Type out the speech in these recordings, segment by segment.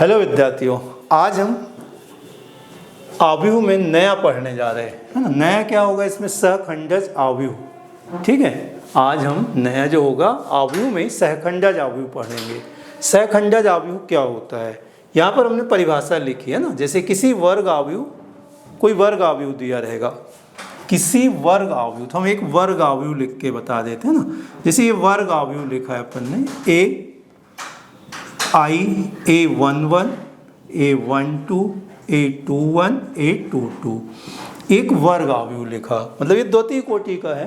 Hello विद्यार्थियों, आज हम आव्यूह में नया पढ़ने जा रहे हैं, है ना। नया क्या होगा इसमें? सहखंडज आव्यूह। ठीक है, आज हम नया जो होगा आव्यूह में सहखंडज आव्यूह पढ़ेंगे। सहखंडज आव्यूह क्या होता है, यहाँ पर हमने परिभाषा लिखी है ना। जैसे किसी वर्ग आव्यूह, कोई वर्ग आव्यूह दिया रहेगा, किसी वर्ग आव्यूह, तो हम एक वर्ग आव्यूह लिख के बता देते हैं ना। जैसे ये वर्ग आव्यूह लिखा है अपन ने, A11, A12, A21, A22, एक वर्ग आव्यूह लिखा, मतलब ये द्वितीय कोटि का है।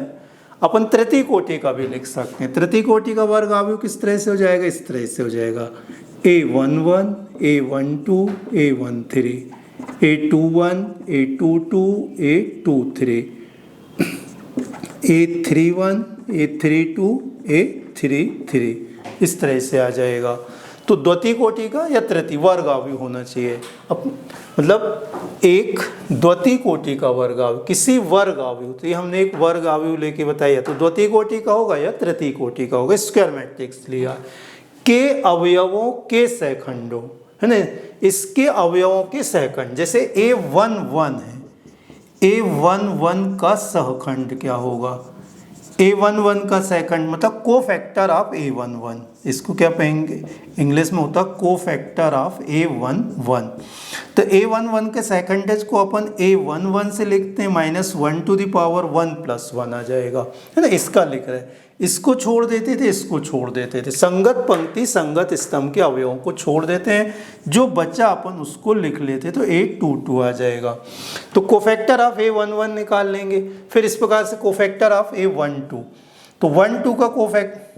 अपन तृतीय कोटि का भी लिख सकते हैं। तृतीय कोटि का वर्ग आव्यूह किस तरह से हो जाएगा? इस तरह से हो जाएगा, A11, A12, A13, A21, A22, A23, A31, A32, A33, इस तरह से आ जाएगा। तो द्वितीय कोटि का या तृतीय वर्ग आव्यूह होना चाहिए। अब मतलब एक द्वितीय कोटि का वर्ग आव्यूह, किसी वर्ग आव्यूह, तो ये हमने एक वर्ग आव्यूह लेके बताया, तो द्वितीय कोटि का होगा या तृतीय कोटि का होगा। स्क्वायर मैट्रिक्स लिया, के अवयवों के सहखंडों, है ना, इसके अवयवों के सहखंड। जैसे A11 है, A11 का सहखंड क्या होगा? A11 का सहखंड मतलब कोफैक्टर ऑफ A11, इसको क्या कहेंगे? इंग्लिश में होता कोफैक्टर ऑफ A11। तो A11 के सहखंडज को अपन A11 से लिखते हैं -1 to the power 1 + 1 आ जाएगा, है ना। इसका लिख रहे हैं, इसको छोड़ देते थे, इसको छोड़ देते थे, संगत पंक्ति संगत स्तंभ के अवयवों को छोड़ देते हैं, जो बच्चा अपन उसको लिख लेते, तो A22 आ जाएगा। तो कोफैक्टर ऑफ A11 निकाल लेंगे। फिर इस प्रकार से कोफैक्टर ऑफ A12, तो 12 का कोफैक्टर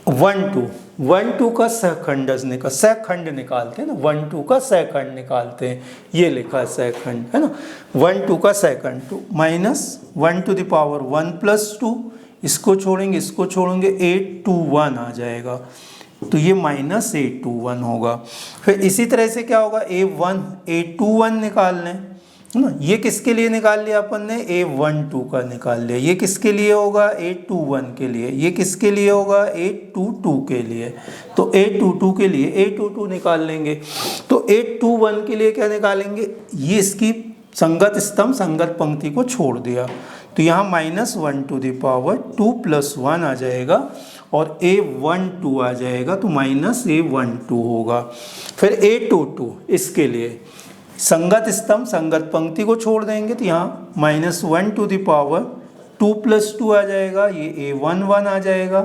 12 का सहखंडज सहखंड निकालते हैं ना, 12 का सहखंड निकालते हैं, ये लिखा है सहखंड, है ना। 12 का सहखंड, तो -1 to the power 1 + 2, इसको छोड़ेंगे, इसको छोड़ेंगे, A21 आ जाएगा, तो ये -A21 होगा। फिर इसी तरह से क्या होगा? A21 निकाल लें, है ना। ये किसके लिए निकाल लिया अपन ने? A12 का निकाल लिया। ये किसके लिए होगा? A21 के लिए। ये किसके लिए होगा? A22 के लिए। तो A22 के लिए A22 निकाल लेंगे। तो A21 के लिए क्या निकालेंगे? ये इसकी संगत स्तंभ संगत पंक्ति को छोड़ दिया, तो यहाँ -1 to the power 2 + 1 आ जाएगा, और A12 आ जाएगा, तो -A12 होगा। फिर A22, इसके लिए संगत स्तंभ संगत पंक्ति को छोड़ देंगे, तो यहाँ -1 to the power 2 + 2 आ जाएगा, ये A11 आ जाएगा,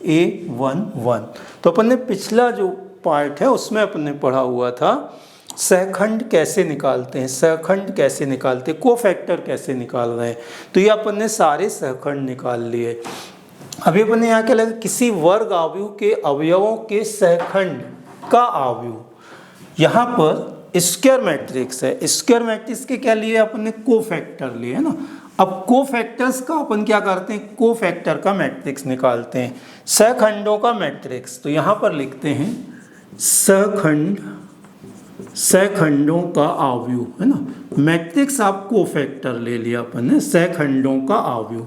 A11। तो अपन ने पिछला जो पार्ट है उसमें अपन ने पढ़ा हुआ था सहखंड कैसे निकालते हैं, सहखंड कैसे निकालते हैं, कोफैक्टर कैसे निकाल रहे हैं। तो ये अपन ने सारे सहखंड निकाल लिए। अभी अपन ने यहाँ क्या लगा? किसी वर्ग आव्यूह के अवयवों के सहखंड का आव्यूह। यहाँ पर स्क्वायर मैट्रिक्स है, स्क्वायर मैट्रिक्स के क्या लिए? अपन ने कोफैक्टर लिए, है ना। अब कोफैक्टर्स का अपन क्या करते हैं? कोफैक्टर का मैट्रिक्स निकालते हैं, सहखंडों का मैट्रिक्स। तो यहाँ पर लिखते हैं सहखंडों का आव्यूह, है ना। मैट्रिक्स ऑफ कोफैक्टर ले लिया अपन ने, सहखंडों का आव्यूह।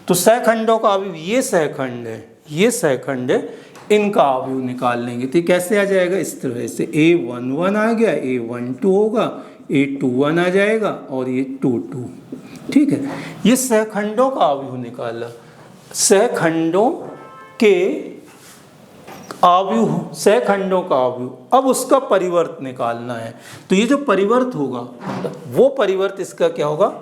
तो सहखंडों का आव्यूह, ये सहखंड है, ये सहखंड है, इनका आव्यूह निकाल लेंगे। तो कैसे आ जाएगा? इस तरह से A11 आ गया, A12 होगा, A21 आ जाएगा, और ये 22। ठीक है, ये सहखंडों का आव्यूह निकाला। सहखंडों के आव्यूह, सहखंडों का आव्यूह। अब उसका परिवर्त निकालना है, तो ये जो परिवर्त होगा, वो परिवर्त इसका क्या होगा?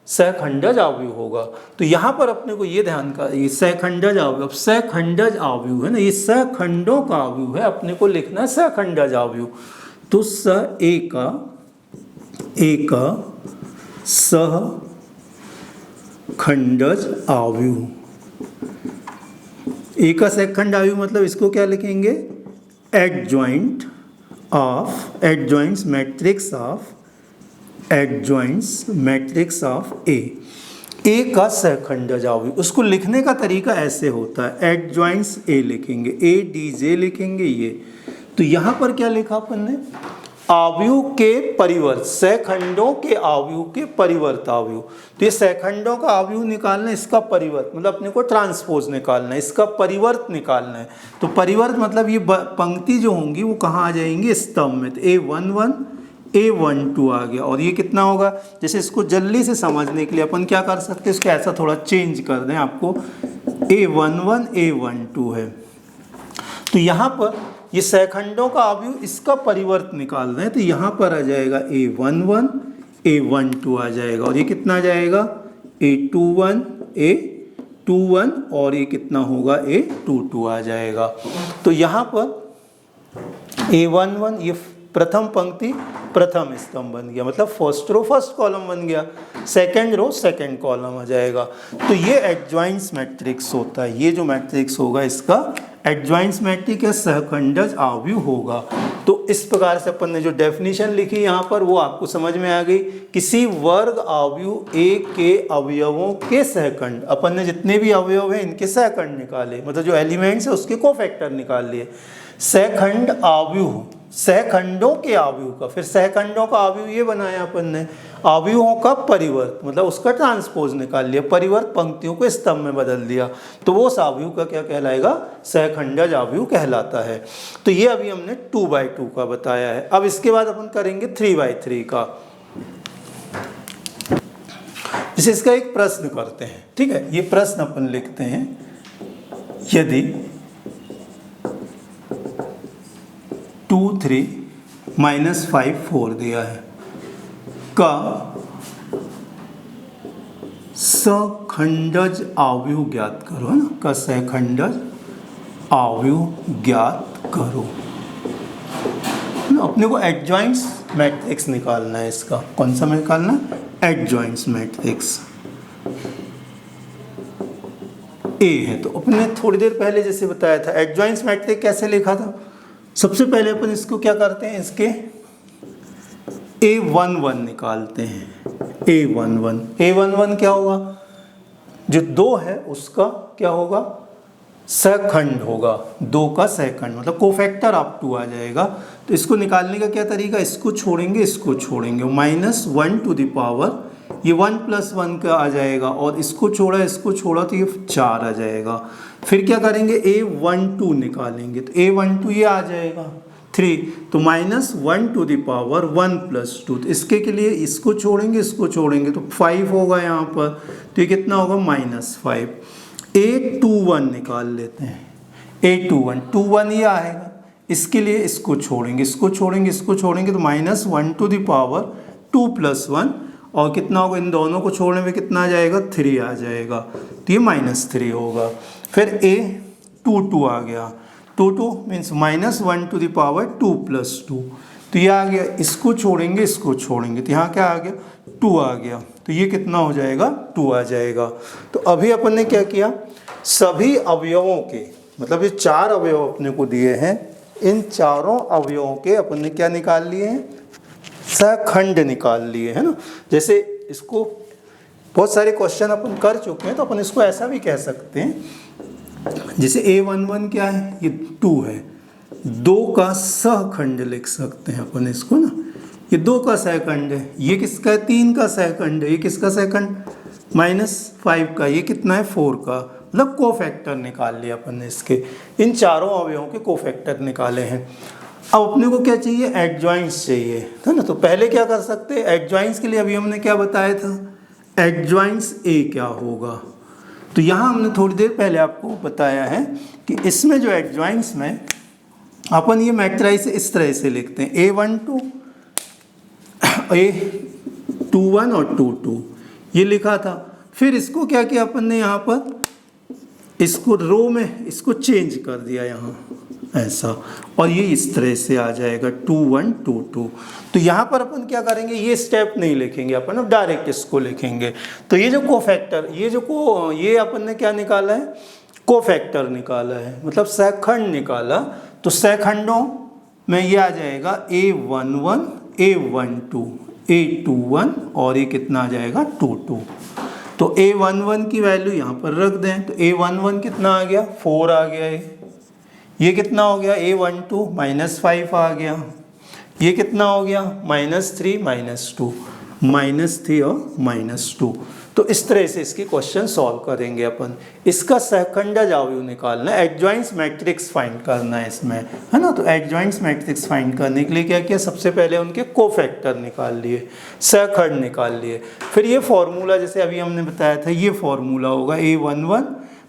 सहखंडज आव्यूह होगा। तो यहाँ पर अपने को ये ध्यान का, ये सहखंडज आव्यूह, सहखंडज आव्यूह है ना, ये सहखंडों का आव्यूह है, अपने को लिखना है सहखंडज आव्यूह। तो एक सहखंडज आव्यूह, एक सहखंड आव्यूह मतलब इसको क्या लिखेंगे? एडजॉइंट्स मैट्रिक्स ऑफ ए का सहखंडज आव्यूह। उसको लिखने का तरीका ऐसे होता है, एडजॉइंट्स ए लिखेंगे, ADJ लिखेंगे ये। तो यहाँ पर क्या लिखा अपन ने? आव्यूह के परिवर्त, सहखंडों के आव्यूह के परिवर्त आव्यूह। तो ये सहखंडों का आव्यूह निकालना है, इसका परिवर्त मतलब अपने को ट्रांसपोज निकालना है, इसका परिवर्त निकालना है। तो परिवर्त मतलब ये पंक्ति जो होंगी वो कहाँ आ जाएंगी, स्तंभ में। तो A11 A12 आ गया। और ये कितना होगा, जैसे इसको जल्दी से समझने के लिए अपन क्या कर सकते हैं, इसको ऐसा थोड़ा चेंज कर दें आपको, A11 A12 है। तो यहाँ पर ये सहखंडों का आव्यूह, इसका परिवर्त निकाल रहे हैं, तो यहाँ पर आ जाएगा A11 A12 आ जाएगा। और ये कितना आ जाएगा, A21 A21 और ये कितना होगा, A22 आ जाएगा। तो यहाँ पर A11 ये प्रथम पंक्ति प्रथम स्तंभ बन गया, मतलब फर्स्ट रो फर्स्ट कॉलम बन गया, सेकंड रो सेकंड कॉलम आ जाएगा। तो ये एडजॉइंट्स मैट्रिक्स होता है। ये जो मैट्रिक्स होगा इसका एडजॉइंट्स मैट्रिक्स या सहखंडज आव्यूह होगा। तो इस प्रकार से अपन ने जो डेफिनेशन लिखी यहाँ पर वो आपको समझ में आ गई। किसी वर्ग आव्यूह A के अवयवों के सहखंड, अपन ने जितने भी अवयव हैं इनके सहखंड निकाले, मतलब जो एलिमेंट्स है उसके कोफैक्टर निकाल लिए। सहखंड आव्यूह, सहखंडों के आव्यूह का, फिर सहखंडों का आव्यूह ये बनाया अपन ने, आव्यूहों का परिवर्त मतलब उसका ट्रांसपोज निकाल लिया, परिवर्त पंक्तियों को स्तंभ में बदल दिया, तो वो उस आव्यूह का क्या कहलाएगा, सहखंडज आव्यूह कहलाता है। तो ये अभी हमने 2/2 का बताया है। अब इसके बाद अपन करेंगे 3/3 का। जैसे इसका एक प्रश्न करते हैं, ठीक है। ये प्रश्न अपन लिखते हैं, यदि 2 3 -5 4 दिया है का सहखंडज आव्यूह ज्ञात करो, है ना, का सहखंडज आव्यूह ज्ञात करो। अपने को एडजॉइंट्स मैट्रिक्स निकालना है। इसका कौन सा निकालना है, एडजॉइंट्स मैट्रिक्स ए है। तो अपने थोड़ी देर पहले जैसे बताया था एडजॉइंट्स मैट्रिक्स कैसे लिखा था। सबसे पहले अपन इसको क्या करते हैं, इसके A11 निकालते हैं। A11 क्या होगा, जो 2 है उसका क्या होगा, सहखंड होगा, 2 का सहखंड मतलब कोफैक्टर ऑफ 2 आ जाएगा। तो इसको निकालने का क्या तरीका, इसको छोड़ेंगे इसको छोड़ेंगे, -1 टू द पावर ये 1 + 1 का आ जाएगा, और इसको छोड़ा तो ये 4 आ जाएगा। फिर क्या करेंगे, A12 निकालेंगे, तो A12 ये आ जाएगा 3, तो -1 टू द पावर 1 + 2, तो इसके के लिए इसको छोड़ेंगे तो 5 होगा यहाँ पर, तो ये कितना होगा, -5। A21 निकाल लेते हैं, A21 ये आएगा, इसके लिए इसको छोड़ेंगे तो -1 टू द पावर 2 + 1, और कितना होगा, इन दोनों को छोड़ने में कितना आ जाएगा, 3 आ जाएगा, तो ये -3 होगा। फिर A22 आ गया, 22 मीन्स -1 टू द पावर 2 + 2, तो ये आ गया, इसको छोड़ेंगे तो यहाँ क्या आ गया, 2 आ गया, तो ये कितना हो जाएगा, 2 आ जाएगा। तो अभी अपन ने क्या किया, सभी अवयवों के मतलब ये 4 अवयव अपने को दिए हैं, इन चारों अवयवों के अपन ने क्या निकाल लिए हैं, सहखंड निकाल लिए, है ना। जैसे इसको बहुत सारे क्वेश्चन अपन कर चुके हैं, तो अपन इसको ऐसा भी कह सकते हैं, जैसे A11 क्या है, ये 2 है, 2 का सहखंड लिख सकते हैं अपन इसको ना, ये 2 का सहखंड है, ये किसका है, 3 का सहखंड है, ये किसका सहखंड, -5 का, ये कितना है, 4 का, मतलब कोफैक्टर निकाल लिया अपन ने इसके, इन चारों अवयवों के कोफैक्टर निकाले हैं। अब अपने को क्या चाहिए, एडजॉइंट्स चाहिए, है ना। तो पहले क्या कर सकते हैं, एडजॉइंट्स के लिए अभी हमने क्या बताया था, एडजॉइंट्स ए क्या होगा। तो यहाँ हमने थोड़ी देर पहले आपको बताया है कि इसमें जो एडजॉइंट्स में अपन ये मैट्रिक्स इस तरह से लिखते हैं, A12 A21 और 22 ये लिखा था। फिर इसको क्या किया अपन ने, यहाँ पर इसको रो में इसको चेंज कर दिया यहाँ ऐसा, और ये इस तरह से आ जाएगा 2 1 2 2। तो यहाँ पर अपन क्या करेंगे, ये स्टेप नहीं लिखेंगे अपन, अब डायरेक्ट इसको लिखेंगे। तो ये जो कोफैक्टर, ये अपन ने क्या निकाला है, कोफैक्टर निकाला है, मतलब सहखंड निकाला। तो सहखंडों में ये आ जाएगा A11 A12 A21 और ये कितना आ जाएगा 22। तो A11 की वैल्यू यहाँ पर रख दें, तो A11 कितना आ गया, 4 आ गया है। ये कितना हो गया, A12 -5 आ गया। ये कितना हो गया -3 -2, -3 और -2। तो इस तरह से इसके क्वेश्चन सॉल्व करेंगे अपन। इसका सहखंडज अवयव निकालना है, एडजॉइंट्स मैट्रिक्स फाइंड करना है इसमें, है ना। तो एडजॉइंट्स मैट्रिक्स फाइंड करने के लिए क्या किया, सबसे पहले उनके कोफैक्टर निकाल लिए, सहखंड निकाल लिए। फिर ये फॉर्मूला जैसे अभी हमने बताया था, ये फॉर्मूला होगा A11,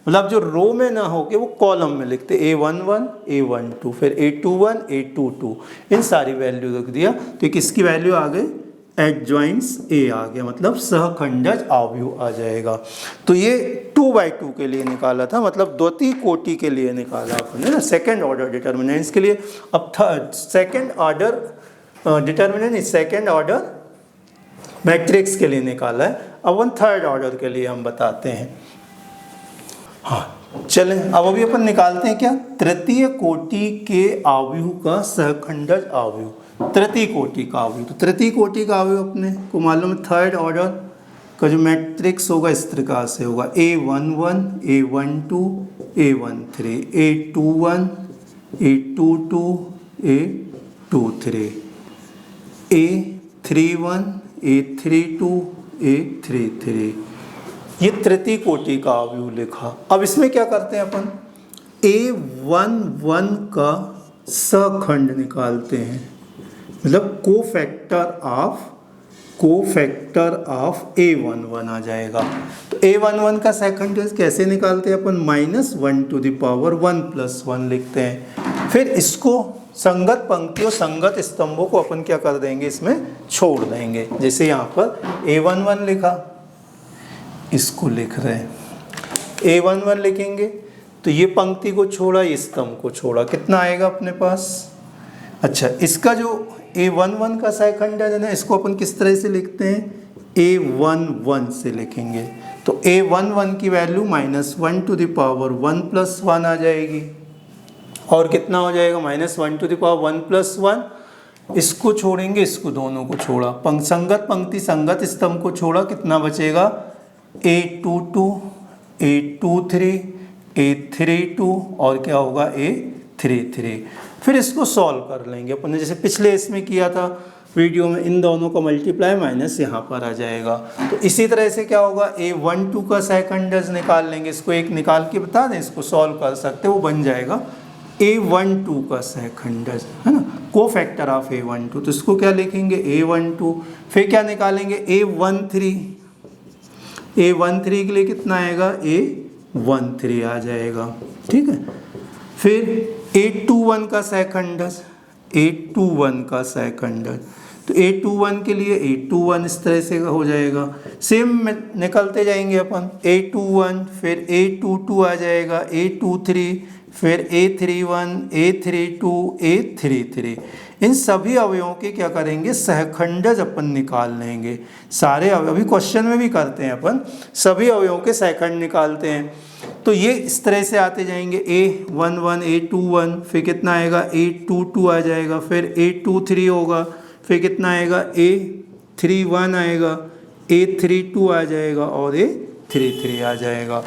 मतलब जो रो में ना हो के वो कॉलम में लिखते, A11 A12 फिर A21 A22, इन सारी वैल्यू रख दिया। तो किसकी वैल्यू आ गई, एडजॉइंट्स A आ गया, मतलब सहखंडज अवयव आ जाएगा। तो ये 2/2 के लिए निकाला था, मतलब द्वितीय कोटि के लिए निकाला आपने ना, सेकेंड ऑर्डर डिटर्मिनेंट्स के लिए। अब third second order determinant, second order matrix के लिए निकाला है। अब वन थर्ड ऑर्डर के लिए हम बताते हैं। हाँ चलें, अब अभी अपन निकालते हैं क्या, तृतीय कोटि के अवयव का सहखंडज अवयव, तृतीय कोटि का अवयव। तो तृतीय कोटि का अवयव अपने को मालूम है, थर्ड ऑर्डर का जो मैट्रिक्स होगा इस प्रकार से होगा, A11 A12 A13 A21 A22 A23 A31 A32 A33, ये तृतीय कोटि का अवयव लिखा। अब इसमें क्या करते हैं अपन, A11 का सहखंड निकालते हैं, मतलब कोफैक्टर ऑफ A11 आ जाएगा। तो A11 का सहखंड कैसे निकालते हैं अपन, -1 + 1 लिखते हैं। फिर इसको संगत पंक्ति और संगत स्तंभों को अपन क्या कर देंगे, इसमें छोड़ देंगे। जैसे यहाँ पर A11 लिखा, इसको लिख रहे हैं A11 लिखेंगे, तो ये पंक्ति को छोड़ा, ये स्तंभ को छोड़ा, कितना आएगा अपने पास। अच्छा, इसका जो A11 का सहखंडज है ना, इसको अपन किस तरह से लिखते हैं, A11 से लिखेंगे। तो A11 की वैल्यू -1 + 1 आ जाएगी, और कितना हो जाएगा, -1 + 1 इसको छोड़ेंगे, इसको दोनों को छोड़ा, संगत पंक्ति संगत स्तंभ को छोड़ा, कितना बचेगा, A22 A23 A32 और क्या होगा, A33। फिर इसको सॉल्व कर लेंगे अपन ने, जैसे पिछले इसमें किया था वीडियो में, इन दोनों का मल्टीप्लाई माइनस यहाँ पर आ जाएगा। तो इसी तरह से क्या होगा, A12 का सहखंडज निकाल लेंगे, इसको एक निकाल के बता दें, इसको सॉल्व कर सकते, वो बन जाएगा A12 का सहखंडज, है ना, कोफैक्टर ऑफ A12। तो इसको क्या लिखेंगे, A12। फिर क्या निकालेंगे, A13 के लिए कितना आएगा, A13 आ जाएगा, ठीक है। फिर A21 का सहखंडज, A21 का सहखंडज, तो A21 के लिए A21 इस तरह से हो जाएगा। सेम निकलते जाएंगे अपन, A21 फिर A22 आ जाएगा, A23 फिर A31 A32 A33। इन सभी अवयवों के क्या करेंगे, सहखंडज अपन निकाल लेंगे। सारे अवयव अभी क्वेश्चन में भी करते हैं अपन, सभी अवयवों के सहखंड निकालते हैं। तो ये इस तरह से आते जाएंगे, A11 A21 फिर कितना आएगा, A22 आ जाएगा, फिर A23 होगा, फिर कितना आएगा, A31 आएगा, A32 आ जाएगा और A33 आ जाएगा।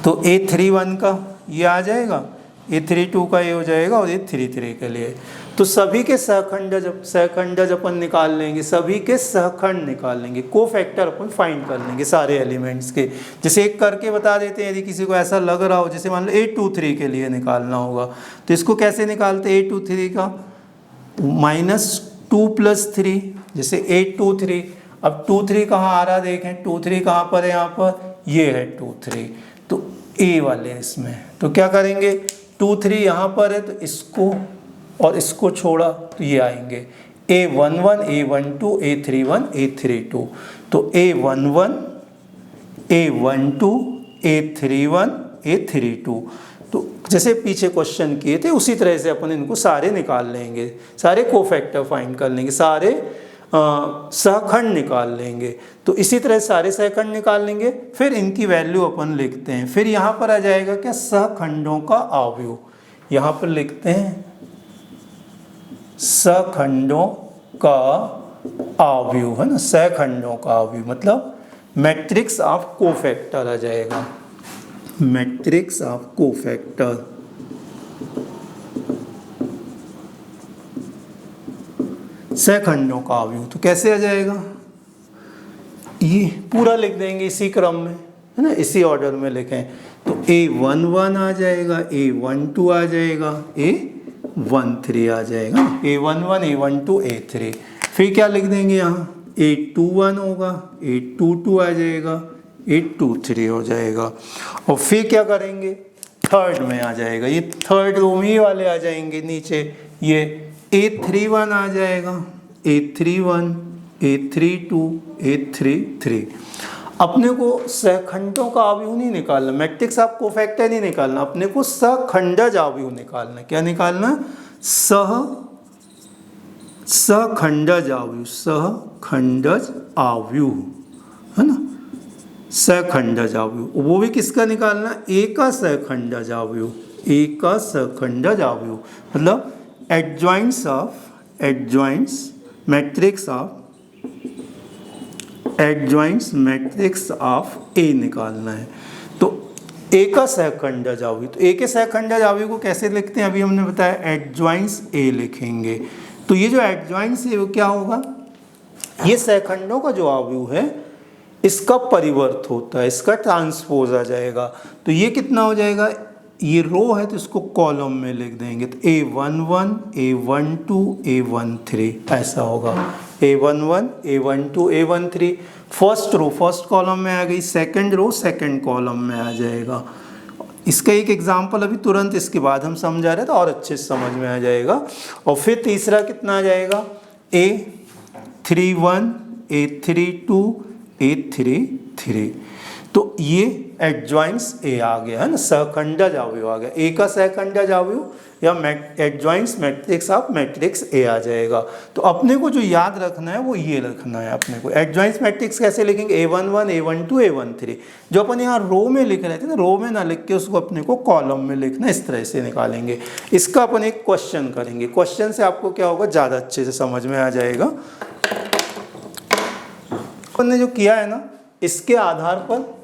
तो A31 का ये आ जाएगा, A32 का ये हो जाएगा, और A33 के लिए। तो सभी के सहखंडज अपन निकाल लेंगे, सभी के सहखंड निकाल लेंगे, कोफैक्टर अपन फाइंड कर लेंगे सारे एलिमेंट्स के। जैसे एक करके बता देते हैं, यदि किसी को ऐसा लग रहा हो, जैसे मान लो A23 के लिए निकालना होगा, तो इसको कैसे निकालते, A23 का -2 + 3, जैसे A23। अब 23 कहाँ आ रहा देखें, 23 कहाँ पर है, यहाँ पर ये है 23, तो A वाले इसमें। तो क्या करेंगे, 23 यहाँ पर है, तो इसको और इसको छोड़ा, तो ये आएंगे A11 A12 A31 A32। तो A11 A12 A31 A32, तो जैसे पीछे क्वेश्चन किए थे उसी तरह से अपन इनको सारे निकाल लेंगे, सारे कोफैक्टर फाइंड कर लेंगे, सारे सहखंड निकाल लेंगे। तो इसी तरह सारे सहखंड निकाल लेंगे, फिर इनकी वैल्यू अपन लिखते हैं। फिर यहाँ पर आ जाएगा क्या, सहखंडों का अवयव, यहाँ पर लिखते हैं सहखंडों का अवयव, है ना, सहखंडों का अवयव मतलब मैट्रिक्स ऑफ कोफैक्टर आ जाएगा, मैट्रिक्स ऑफ कोफैक्टर। सहखंडों का अवयव। तो कैसे आ जाएगा, ये पूरा लिख देंगे इसी क्रम में, है ना, इसी ऑर्डर में लिखें। तो A11 आ जाएगा, A12 आ जाएगा, A13 आ जाएगा, A11 A12 A3। फिर क्या लिख देंगे यहाँ, A21 होगा, A22 आ जाएगा, A23 हो जाएगा। और फिर क्या करेंगे, थर्ड में आ जाएगा, ये थर्ड रो में ही वाले आ जाएंगे नीचे, ये A31 आ जाएगा, A31 A32 A33। अपने को सहखंडों का अवयव नहीं निकालना, मैट्रिक्स आप कोफैक्टर नहीं निकालना, अपने को सहखंडज अवयव निकालना। क्या निकालना, सहखंडज अवयव, सहखंडज अवयव, है ना, सहखंडज अवयव। वो भी किसका निकालना, ए का सहखंडज अवयव, ए का सहखंडज अवयव, मतलब एडजॉइंट्स मैट्रिक्स ऑफ ए निकालना है। तो ए का सहखंडज अवयव, तो ए के सहखंडज अवयव को कैसे लिखते हैं, अभी हमने बताया एडजॉइंट्स ए लिखेंगे। तो ये जो एडजॉइंट्स ए वो क्या होगा, ये सहखंडों का जो अवयव है इसका परिवर्त होता है, इसका ट्रांसपोज आ जाएगा। तो ये कितना हो जाएगा, ये रो है तो इसको कॉलम में लिख देंगे, तो A11 A12 A13 ऐसा होगा, A11 A12 A13। First row first column में आ गई, सेकंड रो सेकंड कॉलम में आ जाएगा। इसका एक एग्जांपल अभी तुरंत इसके बाद हम समझा रहे हैं तो और अच्छे से समझ में आ जाएगा। और फिर तीसरा कितना आ जाएगा, A31 A32 A33। तो ये एडजॉइंट्स ए आ गया, है ना, सहखंडज अवयव आ गया। ए का सहखंडज अवयव या एडजॉइंट्स मैट्रिक्स ऑफ मैट्रिक्स ए आ जाएगा। तो अपने को जो याद रखना है वो ये रखना है, अपने को एडजॉइंट्स मैट्रिक्स कैसे लिखेंगे, A11 A12 A13। जो अपन यहाँ रो में लिख रहे थे ना, रो में ना लिख के उसको अपने को कॉलम में लिखना, इस तरह से निकालेंगे। इसका अपन एक क्वेश्चन करेंगे, क्वेश्चन से आपको क्या होगा, ज़्यादा अच्छे से समझ में आ जाएगा। अपन ने जो किया है ना, इसके आधार पर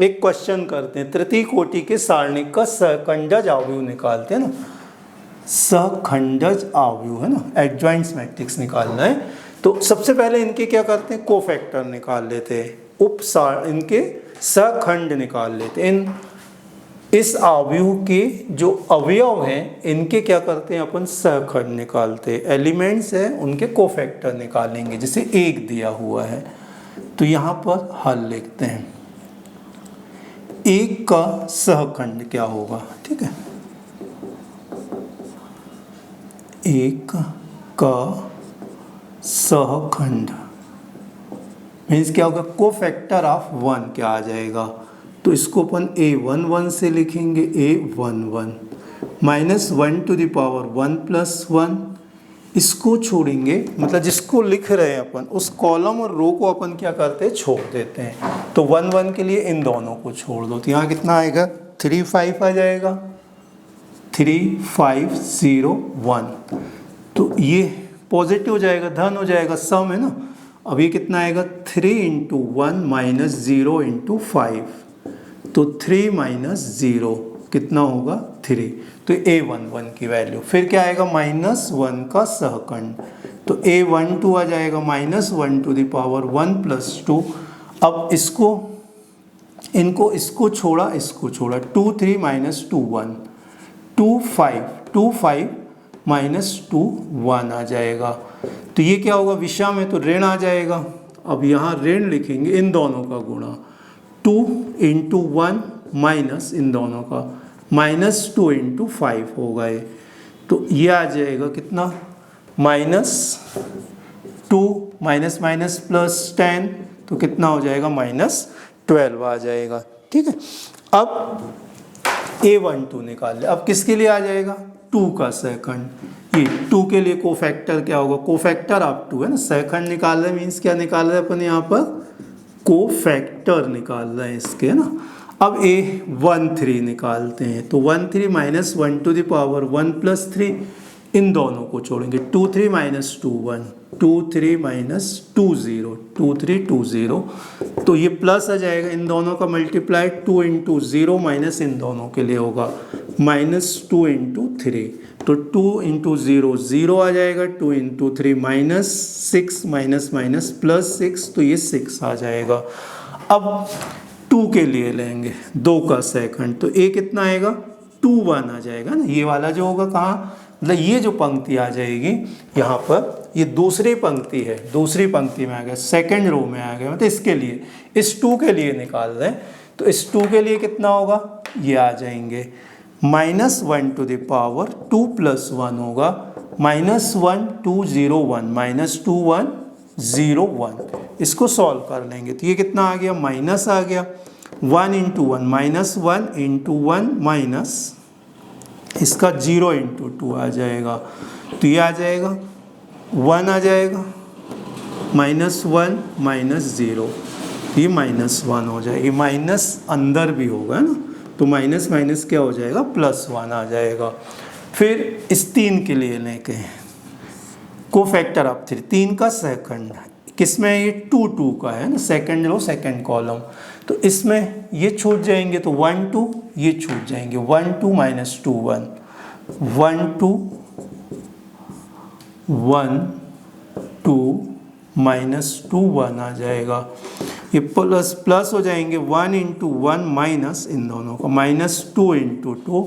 एक क्वेश्चन करते हैं। तृतीय कोटि के सारणिक का सहखंडज अवयव निकालते हैं ना, सहखंडज अवयव, है ना, एडजॉइंट्स मैट्रिक्स निकालना है। तो सबसे पहले इनके क्या करते हैं, कोफैक्टर निकाल लेते हैं, इनके सहखंड निकाल लेते हैं। इस अवयव के जो अवयव हैं इनके क्या करते हैं अपन, सहखंड निकालते हैं। एलिमेंट्स है उनके कोफैक्टर निकालेंगे, जैसे 1 दिया हुआ है तो यहाँ पर हल लिखते हैं। 1 का सहखंड क्या होगा, ठीक है, 1 का सहखंड मीन्स क्या होगा, कोफैक्टर ऑफ 1 क्या आ जाएगा। तो इसको अपन A11 से लिखेंगे, A11 -1 to the power 1 + 1। इसको छोड़ेंगे, मतलब जिसको लिख रहे हैं अपन उस कॉलम और रो को अपन क्या करते हैं, छोड़ देते हैं। तो 1 1 के लिए इन दोनों को छोड़ दो, तो यहाँ कितना आएगा, 3 5 आ जाएगा, 3 5 0 1। तो ये पॉजिटिव हो जाएगा, धन हो जाएगा, सम है ना। अब ये कितना आएगा, 3 × 1 - 0 × 5। तो 3 - 0 कितना होगा, 3। तो A11 की वैल्यू, फिर क्या आएगा, -1 का सहखंड, तो A12 आ जाएगा -1 to the power 1 + 2। अब इसको छोड़ा, इसको छोड़ा, 2 3 - 2 1, 2 5 2 5 - 2 1 आ जाएगा। तो ये क्या होगा, विषम में तो ऋण आ जाएगा। अब यहाँ ऋण लिखेंगे, इन दोनों का गुणा, 2 × 1 माइनस इन दोनों का -2 × 5 हो गए। तो ये आ जाएगा कितना, -2 +10, तो कितना हो जाएगा, -12 आ जाएगा, ठीक है। अब A12 निकाल ले। अब किसके लिए आ जाएगा, 2 का सहखंड। ये 2 के लिए कोफैक्टर क्या होगा, कोफैक्टर ऑफ 2 है ना, सहखंड निकाल रहे मीन्स क्या निकाल रहे हैं अपन यहाँ पर, कोफैक्टर निकाल रहे हैं इसके, है ना। अब A13 निकालते हैं, तो 13 -1 to the power 1 + 3, इन दोनों को छोड़ेंगे, 2 3 - 2 1, 2 3 माइनस 2 0, 2 3 2 0, तो ये प्लस आ जाएगा, इन दोनों का मल्टीप्लाई 2 इंटू 0 माइनस इन दोनों के लिए होगा -2 इंटू 3, तो 2 इंटू 0 0 आ जाएगा, 2 into 3 minus 6 minus minus plus 6, तो ये 6 आ जाएगा। अब 2 के लिए लेंगे 2 का सेकंड, तो ए कितना आएगा 2 1 आ जाएगा ना, ये वाला जो होगा कहाँ, मतलब ये जो पंक्ति आ जाएगी यहाँ पर, ये दूसरी पंक्ति है, दूसरी पंक्ति में आ गया, सेकंड रो में आ गया, मतलब इसके लिए, इस 2 के लिए निकाल रहे हैं, तो इस 2 के लिए कितना होगा, ये आ जाएंगे -1 टू द पावर 2 + 1 होगा -1 2 0 1 -2 1 0 1, इसको सॉल्व कर लेंगे तो ये कितना आ गया, माइनस आ गया, 1 इंटू 1 -1 इंटू 1 माइनस इसका 0 इंटू 2 आ जाएगा, तो ये आ जाएगा 1 आ जाएगा, -1 -0, ये -1 हो जाएगा, ये माइनस अंदर भी होगा ना, तो माइनस माइनस क्या हो जाएगा, +1 आ जाएगा। फिर इस 3 के लिए लेके कोफैक्टर ऑफ 3, 3 का सेकंड, किसमें ये 2 2 का है ना, सेकंड रो सेकंड कॉलम, तो इसमें ये छूट जाएंगे, तो 1 2 ये छूट जाएंगे, 1 2 -2 1 1 2 1 2 -2 1 आ जाएगा, ये प्लस प्लस हो जाएंगे, 1 इंटू 1 माइनस इन दोनों का -2 इंटू 2,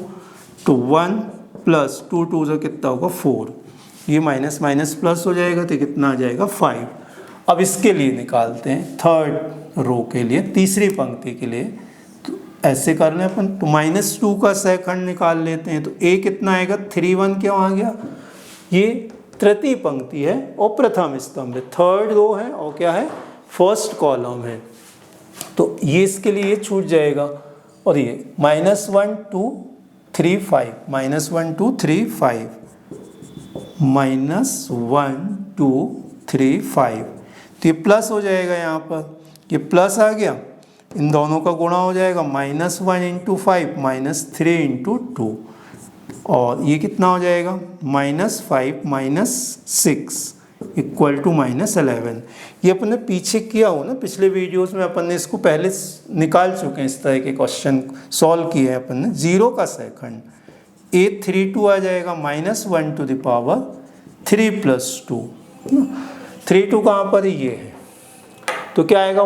तो 1 + 2 2 से कितना होगा 4, ये माइनस माइनस प्लस हो जाएगा, तो कितना आ जाएगा 5। अब इसके लिए निकालते हैं, थर्ड रो के लिए, तीसरी पंक्ति के लिए, तो ऐसे कर लें अपन, तो -2 का सेकंड निकाल लेते हैं, तो ए कितना आएगा 3 1 क्यों आ गया, ये तृतीय पंक्ति है और प्रथम स्तंभ है, थर्ड रो है और क्या है फर्स्ट कॉलम है, तो ये इसके लिए ये छूट जाएगा, और ये -1 2 3 5 -1 2 3 5 -1 2 3 5, तो ये प्लस हो जाएगा, यहाँ पर ये प्लस आ गया, इन दोनों का गुणा हो जाएगा, -1 इंटू 5 -3 इंटू 2, और ये कितना हो जाएगा -5 -6 इक्वल टू -11। ये अपन ने पीछे किया हो ना, पिछले वीडियोस में अपन ने इसको पहले निकाल चुके हैं, इस तरह के क्वेश्चन सॉल्व किए हैं अपन ने। 0 का सेकंड A 3 2 आ जाएगा, -1 टू द पावर 3 + 2, 3 2 कहाँ पर ये है, तो क्या आएगा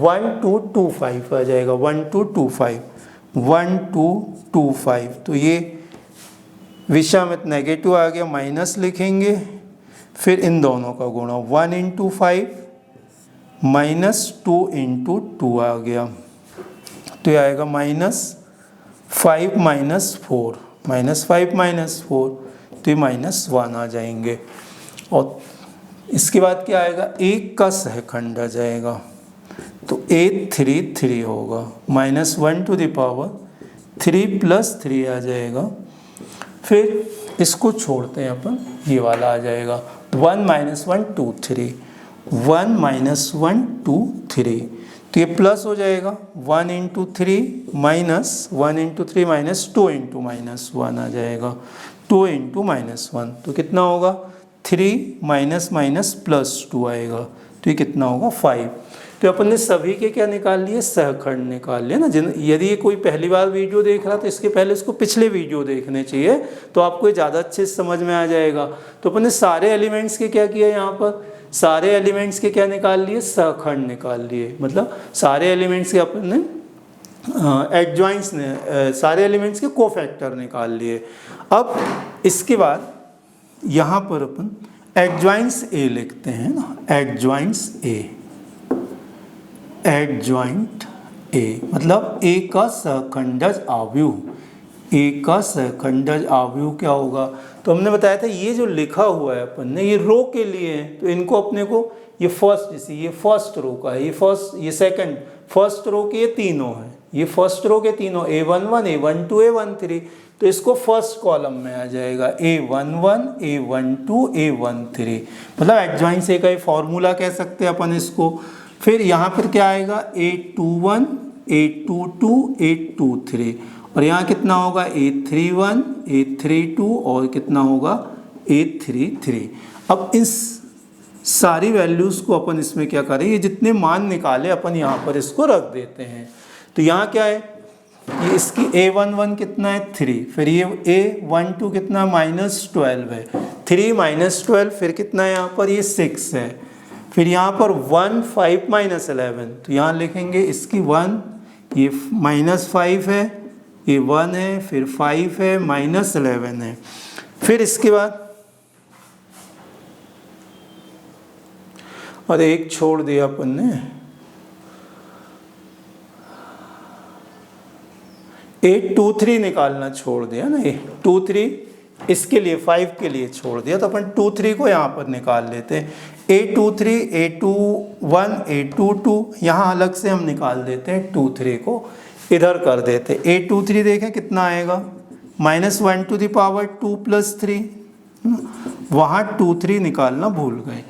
1 2 2 5 आ जाएगा, 1 2 2 5 1 2 2 5, तो ये विषम नेगेटिव आ गया, माइनस लिखेंगे, फिर इन दोनों का गुणा 1 इंटू 5 -2 इंटू 2 आ गया, तो ये आएगा -5 -4 -5 -4, तो ये -1 आ जाएंगे। और इसके बाद क्या आएगा, 1 का सहखंड आ जाएगा, तो A 3 3 होगा, -1 टू द पावर 3 + 3 आ जाएगा, फिर इसको छोड़ते हैं अपन, ये वाला आ जाएगा 1 -1 2 3 1 -1 2 3, तो ये प्लस हो जाएगा, 1 इंटू 3 -1 इंटू 3 -2 इंटू -1 आ जाएगा, 2 इंटू -1, तो कितना होगा 3 -+ आएगा, तो ये कितना होगा 5। तो अपन ने सभी के क्या निकाल लिए, सहखंड निकाल लिए ना। यदि ये कोई पहली बार वीडियो देख रहा तो इसके पहले इसको पिछले वीडियो देखने चाहिए, तो आपको ये ज़्यादा अच्छे से समझ में आ जाएगा। तो अपन ने सारे एलिमेंट्स के क्या किया, यहाँ पर सारे एलिमेंट्स के क्या निकाल लिए, सहखंड निकाल लिए, मतलब सारे एलिमेंट्स के अपन ने एडजॉइंट्स ने सारे एलिमेंट्स के कोफैक्टर निकाल लिए। अब इसके बाद यहाँ पर अपन एडजॉइंट्स ए लिखते हैं ना, एडजॉइंट्स एडजॉइंट ए मतलब ए का सहखंडज अवयव, ए का सहखंडज अवयव क्या होगा, तो हमने बताया था ये जो लिखा हुआ है अपन ने ये रो के लिए है, तो इनको अपने को ये फर्स्ट, जैसे ये फर्स्ट रो का है, ये फर्स्ट, ये सेकंड, फर्स्ट रो के ये तीनों है, ये फर्स्ट रो के तीनों A11 A12 A13, तो इसको फर्स्ट कॉलम में आ जाएगा A11 A12 A13, मतलब एडजॉइंट्स ए का ये फॉर्मूला कह सकते हैं अपन इसको। फिर यहाँ पर क्या आएगा A21 A22 A23, और यहाँ कितना होगा A31 A32 और कितना होगा A33। अब इस सारी वैल्यूज़ को अपन इसमें क्या करें, ये जितने मान निकाले अपन यहाँ पर इसको रख देते हैं। तो यहाँ क्या है, ये इसकी a11 कितना है 3, फिर ये a12 कितना -12 है, 3 -12 फिर कितना है यहाँ पर ये 6 है, फिर यहाँ पर 1 5 -11, तो यहाँ लिखेंगे इसकी 1, ये -5 है, ये 1 है, फिर 5 है, -11 है, फिर इसके बाद और एक छोड़ दिया अपन ने, 823 निकालना छोड़ दिया ना, 823 इसके लिए 5 के लिए छोड़ दिया, तो अपन 23 को यहाँ पर निकाल लेते हैं। 823 821 822 यहाँ अलग से हम निकाल देते हैं, 23 को इधर कर देते हैं। 823 देखें कितना आएगा, -1 to the power 2 + 3, वहाँ 23 निकालना भूल गए,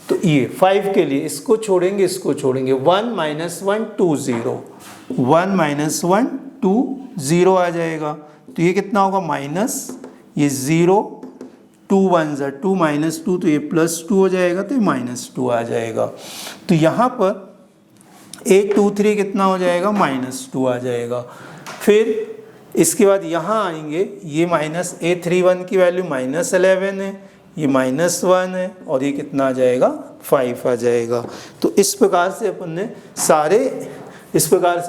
तो ये 5 के लिए इसको छोड़ेंगे, इसको छोड़ेंगे, 1 - 1 2 0, 1 - 1 2 0 आ जाएगा, तो ये कितना होगा माइनस, ये 0 2 1 2 -2, तो ये +2 हो जाएगा, तो ये -2 आ जाएगा। तो यहाँ पर 823 कितना हो जाएगा, -2 आ जाएगा। फिर इसके बाद यहाँ आएंगे, ये -a31 की वैल्यू -11 है, ये -1 है, और ये कितना आ जाएगा 5 आ जाएगा। तो इस प्रकार से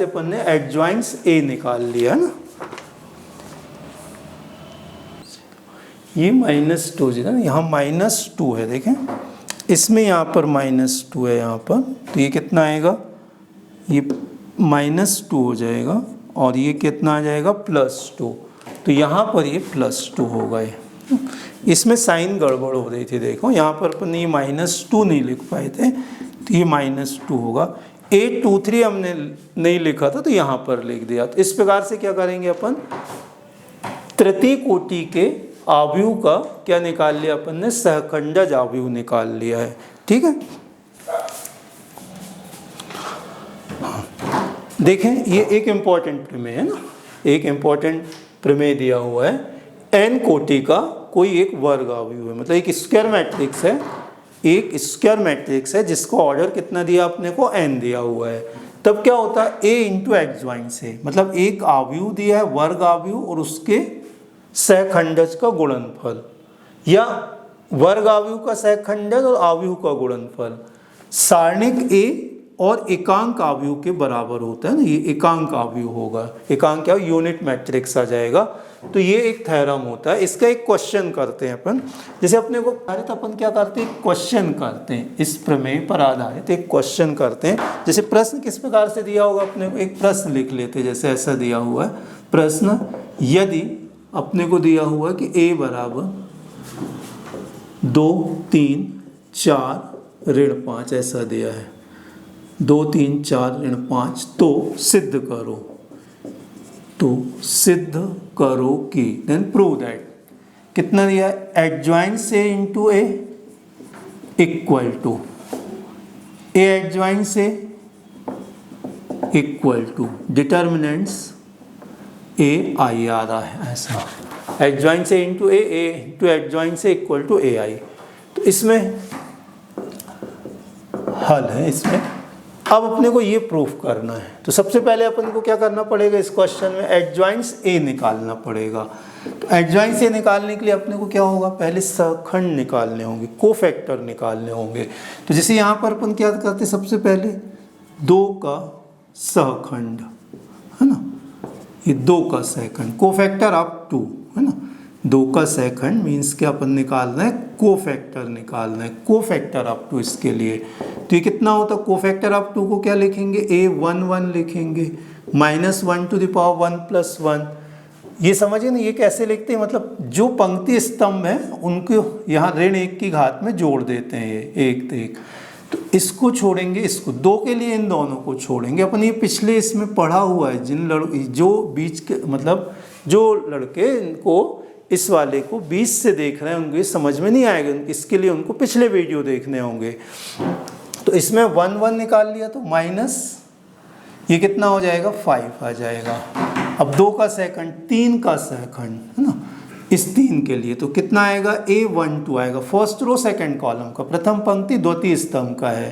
अपन ने एडजॉइंट्स A निकाल लिया ना। ये -2 है ना, यहाँ -2 है, देखें इसमें यहाँ पर -2 है यहाँ पर, तो ये कितना आएगा, ये -2 हो जाएगा, और ये कितना आ जाएगा +2, तो यहाँ पर ये +2 हो गए। इसमें साइन गड़बड़ हो रही थी, देखो यहाँ पर अपन ये -2 नहीं लिख पाए थे, तो ये -2 होगा। 823 हमने नहीं लिखा था, तो यहाँ पर लिख दिया। तो इस प्रकार से क्या करेंगे अपन, तृतीय कोटि के आव्यूह का क्या निकाल लिया अपन ने, सहखंडज आव्यूह निकाल लिया है, ठीक है। देखें ये एक इम्पॉर्टेंट प्रमेय है ना, एक इम्पॉर्टेंट प्रमेय दिया हुआ है, n कोटि का कोई एक वर्ग आव्यूह है, मतलब एक स्क्वायर मैट्रिक्स है, एक स्क्वायर मैट्रिक्स है जिसको ऑर्डर कितना दिया अपने को, n दिया हुआ है। तब क्या होता है, a इंटू एडजॉइंट से, मतलब एक आव्यूह दिया है वर्ग आव्यूह और उसके सहखंडज का गुणनफल, या वर्ग आव्यूह का सहखंडज और आव्यूह का गुणनफल सारणिक a और एकांक आव्यूह के बराबर होता है ना, ये एकांक आव्यूह होगा, एकांक क्या यूनिट मैट्रिक्स आ जाएगा। तो ये एक थ्योरम होता है, इसका एक क्वेश्चन करते हैं अपन, जैसे अपने को आधारित अपन क्या करते हैं, क्वेश्चन करते हैं, इस प्रमेय पर आधारित एक क्वेश्चन करते हैं। जैसे प्रश्न किस प्रकार से दिया होगा अपने को, एक प्रश्न लिख लेते हैं, जैसे ऐसा दिया हुआ है प्रश्न, यदि अपने को दिया हुआ है कि a बराबर 2 3 4 ऋण 5 ऐसा दिया है, 2 3 4 ऋण 5, तो सिद्ध करो, तो सिद्ध करो कि, देन प्रूव दैट, कितना दिया है, एडजॉइंट से into A equal to A adjoint से equal to determinants A I आ रहा है, ऐसा एडजॉइंट से इंटू ए इंटू एडजॉइंट से इक्वल टू ए आई। तो इसमें हल है, इसमें अब अपने को ये प्रूफ करना है। तो सबसे पहले अपन को क्या करना पड़ेगा, इस क्वेश्चन में एडजॉइंट्स ए निकालना पड़ेगा। तो एडजॉइंट्स ए निकालने के लिए अपने को क्या होगा, पहले सहखंड निकालने होंगे, कोफैक्टर निकालने होंगे। तो जैसे यहाँ पर अपन क्या करते, सबसे पहले 2 का सहखंड है ना, ये 2 का सहखंड, कोफैक्टर ऑफ 2 है ना, 2 का सहखंड मीन्स क्या अपन निकालना है, कोफैक्टर निकालना है, कोफैक्टर ऑफ 2 इसके लिए। तो ये कितना होता है, कोफैक्टर ऑफ 2 को क्या लिखेंगे, a11 लिखेंगे, -1 to the power 1 + 1। ये समझिए ना, ये कैसे लिखते हैं, मतलब जो पंक्ति स्तंभ है उनको यहाँ ऋण 1 की घात में जोड़ देते हैं, ये 1 1, तो इसको छोड़ेंगे, इसको 2 के लिए इन दोनों को छोड़ेंगे। अपन ये पिछले इसमें पढ़ा हुआ है, जो बीच के मतलब जो लड़के इनको इस वाले को 20 से देख रहे हैं उनको ये समझ में नहीं आएगा, इसके लिए उनको पिछले वीडियो देखने होंगे। तो इसमें 1 1 निकाल लिया, तो माइनस ये कितना हो जाएगा 5 आ जाएगा। अब 2 का सहखंड, 3 का सहखंड है ना, इस 3 के लिए, तो कितना आएगा A12 आएगा, फर्स्ट रो सेकंड कॉलम का, प्रथम पंक्ति द्वितीय स्तंभ का है,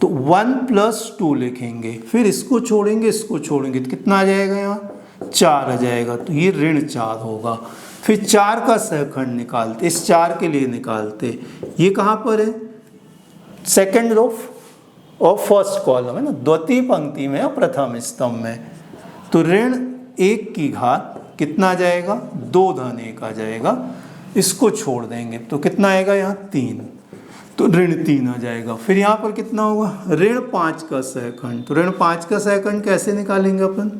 तो 1 + 2 लिखेंगे, फिर इसको छोड़ेंगे तो कितना आ जाएगा, यहाँ 4 आ जाएगा, तो ये ऋण 4 होगा। फिर 4 का सहखंड निकालते, इस 4 के लिए निकालते, ये कहाँ पर है, सेकंड रो और फर्स्ट कॉलम है ना, द्वितीय पंक्ति में और प्रथम स्तंभ में, तो ऋण 1 की घात कितना आ जाएगा, 2-1 आ जाएगा, इसको छोड़ देंगे तो कितना आएगा यहाँ 3, तो ऋण 3 आ जाएगा। फिर यहाँ पर कितना होगा, ऋण 5 का सहखंड, तो ऋण 5 का सहखंड कैसे निकालेंगे अपन,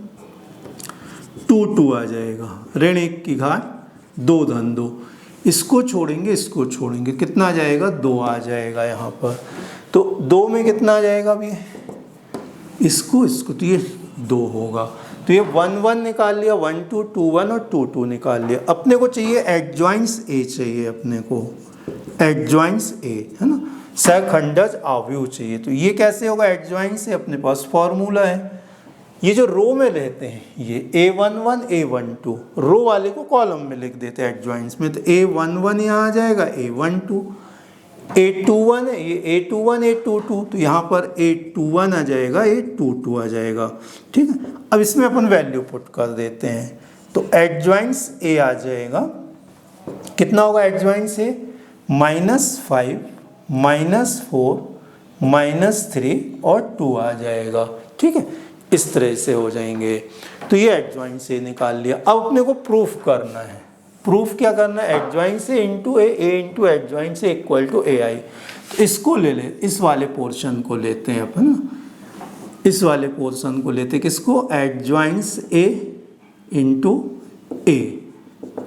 2 आ जाएगा, ऋण 1 की घात 2-2, इसको छोड़ेंगे कितना आ जाएगा, 2 आ जाएगा यहाँ पर, तो 2 में कितना आ जाएगा अभी, इसको तो ये 2 होगा, तो ये 1-1 निकाल लिया, 1-2 2-1 और 2-2 निकाल लिया। अपने को चाहिए एडजॉइंट्स ए चाहिए, अपने को एडजॉइंट्स ए है ना, सहखंडज आव्यूह चाहिए, तो ये कैसे होगा एडजॉइंट्स ए, अपने पास फॉर्मूला है, ये जो रो में रहते हैं ये A11 A12, रो वाले को कॉलम में लिख देते हैं एडजॉइंट्स में, तो A11 यहाँ आ जाएगा, A12 A21 है, ये A21 A22, तो यहाँ पर A21 आ जाएगा, A22 आ जाएगा, ठीक है। अब इसमें अपन वैल्यू पुट कर देते हैं, तो एडजॉइंट्स A आ जाएगा, कितना होगा एडजॉइंट्स A, -5 -4 -3 और 2 आ जाएगा, ठीक है, इस तरह से हो जाएंगे। तो ये एडजॉइंट से निकाल लिया। अब अपने को प्रूफ करना है, प्रूफ क्या करना है, एडजॉइंट से इंटू ए इंटू एडजॉइंट से इक्वल टू AI। तो इसको ले इस वाले पोर्शन को लेते हैं अपन, इस वाले पोर्शन को लेते हैं, किसको, एडजॉइंट्स A इंटू A।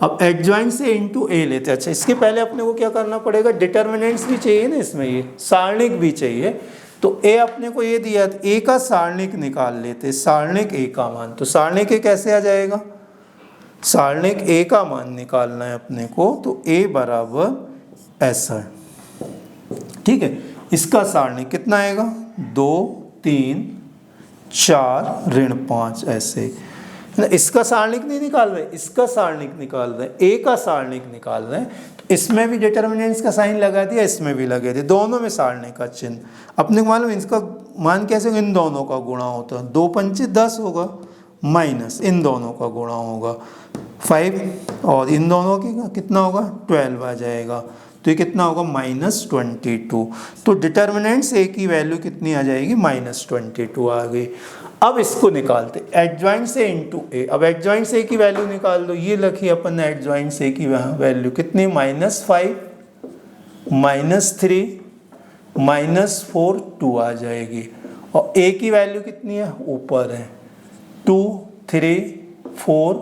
अब एडजॉइंट से इंटू A लेते हैं। अच्छा, इसके पहले अपने को क्या करना पड़ेगा, डिटर्मिनेंट्स भी चाहिए ना इसमें, ये सारणिक भी चाहिए, तो A अपने को ये दिया, A का सारणिक निकाल लेते, सारणिक A का मान, तो सारणिक A कैसे आ जाएगा, सारणिक A का मान निकालना है अपने को, तो A बराबर ऐसा, ठीक है। इसका सारणिक कितना आएगा, 2 3 4 ऋण 5 ऐसे, इसका सारणिक नहीं निकाल रहे, इसका सारणिक निकाल रहे, A का सारणिक निकाल रहे हैं, तो इसमें भी डिटर्मिनेंट्स का साइन लगा दिया, इसमें भी लगा दिया, दोनों में सारणिक का चिन्ह। अपने को मालूम इसका मान कैसे, इन दोनों का गुणा होता है, 2 पंचे 10 होगा, माइनस इन दोनों का गुणा होगा 5, और इन दोनों का कितना होगा 12 आ जाएगा, तो ये कितना होगा -22। तो डिटर्मिनेंट्स A की वैल्यू कितनी आ जाएगी, -22 आ गई। अब इसको निकालते, एडजॉइंट से इंटू A। अब एडजॉइंट से A की वैल्यू निकाल दो, ये रखी अपन ने एडजॉइंट से A की वैल्यू कितनी, -5 -3 -4 2 आ जाएगी, और A की वैल्यू कितनी है, ऊपर है 2 3 4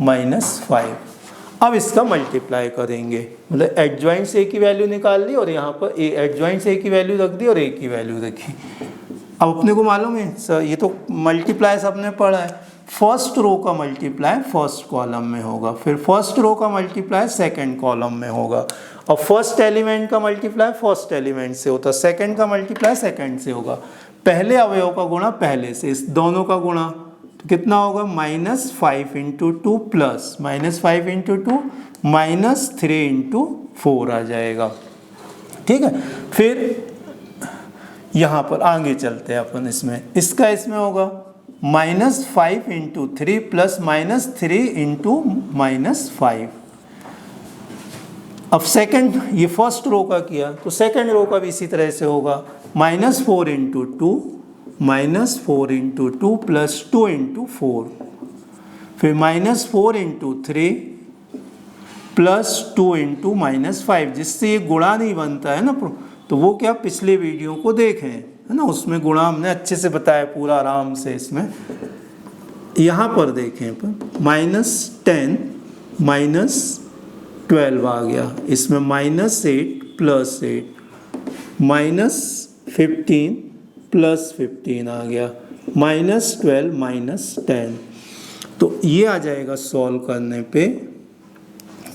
-5। अब इसका मल्टीप्लाई करेंगे, मतलब एडजॉइंट से A की वैल्यू निकाल ली और यहाँ पर एडजॉइंट से A की वैल्यू रख दी और A की वैल्यू रखी। अब अपने को मालूम है सर, ये तो मल्टीप्लाई सबने पढ़ा है, फर्स्ट रो का मल्टीप्लाई फर्स्ट कॉलम में होगा, फिर फर्स्ट रो का मल्टीप्लाई सेकंड कॉलम में होगा, और फर्स्ट एलिमेंट का मल्टीप्लाई फर्स्ट एलिमेंट से होता है, सेकंड का मल्टीप्लाई सेकंड से होगा, पहले अवयव का गुणा पहले से, इस दोनों का गुणा, तो कितना होगा -5 × 2 प्लस -5 × 2 -3 × 4 आ जाएगा, ठीक है। फिर यहाँ पर आगे चलते हैं अपन, इसमें होगा -5 × 3 प्लस -3 × -5। अब सेकंड, ये फर्स्ट रो का किया, तो सेकंड रो का भी इसी तरह से होगा, -4 × 2 -4 × 2 प्लस 2 × 4, फिर -4 × 3 प्लस 2 × -5, जिससे ये गुणा नहीं बनता है ना, तो वो क्या पिछले वीडियो को देखें, है ना, उसमें गुणा हमने अच्छे से बताया पूरा आराम से। इसमें यहाँ पर देखें -10 -12 आ गया, इसमें -8 प्लस 8 -15 प्लस 15 आ गया, -12 -10, तो ये आ जाएगा सॉल्व करने पे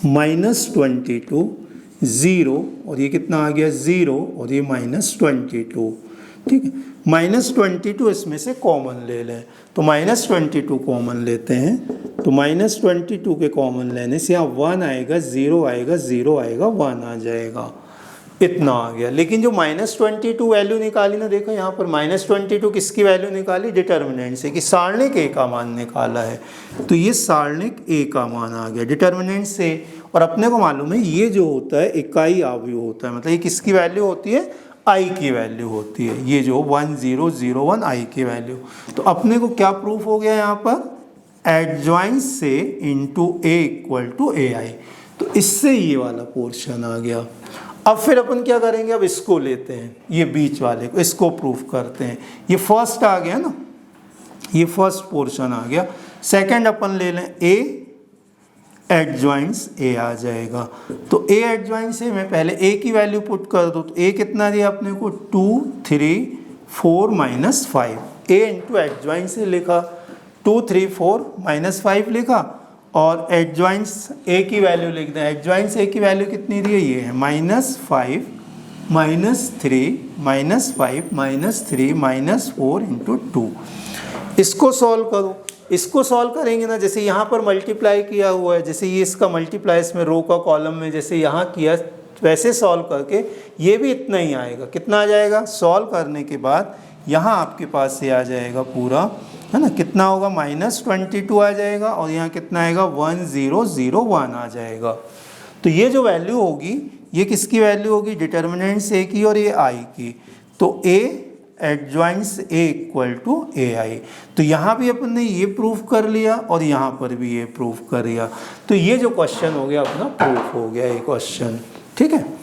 -22 0, और ये कितना आ गया 0, और ये -22, ठीक है। -22 इसमें से कॉमन ले लें, तो -22 कॉमन लेते हैं, तो -22 के कॉमन लेने से यहाँ 1 आएगा, 0 आएगा, 0 आएगा, 1 आ जाएगा, इतना आ गया। लेकिन जो -22 वैल्यू निकाली ना, देखो यहाँ पर -22 किसकी वैल्यू निकाली, डिटर्मिनेंट से, कि सारणिक ए का मान निकाला है, तो ये सारणिक ए का मान आ गया डिटर्मिनेंट से। और अपने को मालूम है ये जो होता है इकाई आव्यूह होता है, मतलब ये किसकी वैल्यू होती है, आई की वैल्यू होती है, ये जो 1001 आई की वैल्यू। तो अपने को क्या प्रूफ हो गया यहाँ पर, एडजॉइंट से into A equal to A I, तो इससे ये वाला पोर्शन आ गया। अब फिर अपन क्या करेंगे, अब इसको लेते हैं, ये बीच वाले को, इसको प्रूफ करते हैं। ये फर्स्ट आ गया ना, ये फर्स्ट पोर्शन आ गया। सेकंड अपन ले लें ए एडजॉइंट्स ए आ जाएगा, तो ए एडजॉइंट से मैं पहले ए की वैल्यू पुट कर दूँ, तो ए कितना दिया अपने को 2 3 4 -5, ए इंटू एडजॉइंट से लिखा, 2 3 4 -5 लिखा, और एडजॉइंट्स ए की वैल्यू लिख दें। एडजॉइंट्स ए की वैल्यू कितनी दी है, ये है -5 -3 -5 -3 -4 इंटू 2। इसको सॉल्व करो, इसको सॉल्व करेंगे ना, जैसे यहाँ पर मल्टीप्लाई किया हुआ है, जैसे ये इसका मल्टीप्लाई इसमें रो का कॉलम में जैसे यहाँ किया, वैसे सॉल्व करके ये भी इतना ही आएगा। कितना आ जाएगा, सॉल्व करने के बाद यहाँ आपके पास से आ जाएगा पूरा, है ना, कितना होगा, -22 आ जाएगा, और यहाँ कितना आएगा, 1001 आ जाएगा। तो ये जो वैल्यू होगी ये किसकी वैल्यू होगी, डिटर्मिनेंट्स ए की और ये आई की, तो ए एडजॉइंट्स ए इक्वल टू ए आई। तो यहाँ भी अपन ने ये प्रूफ कर लिया और यहाँ पर भी ये प्रूफ कर लिया, तो ये जो क्वेश्चन हो गया अपना प्रूफ हो गया ये क्वेश्चन, ठीक है।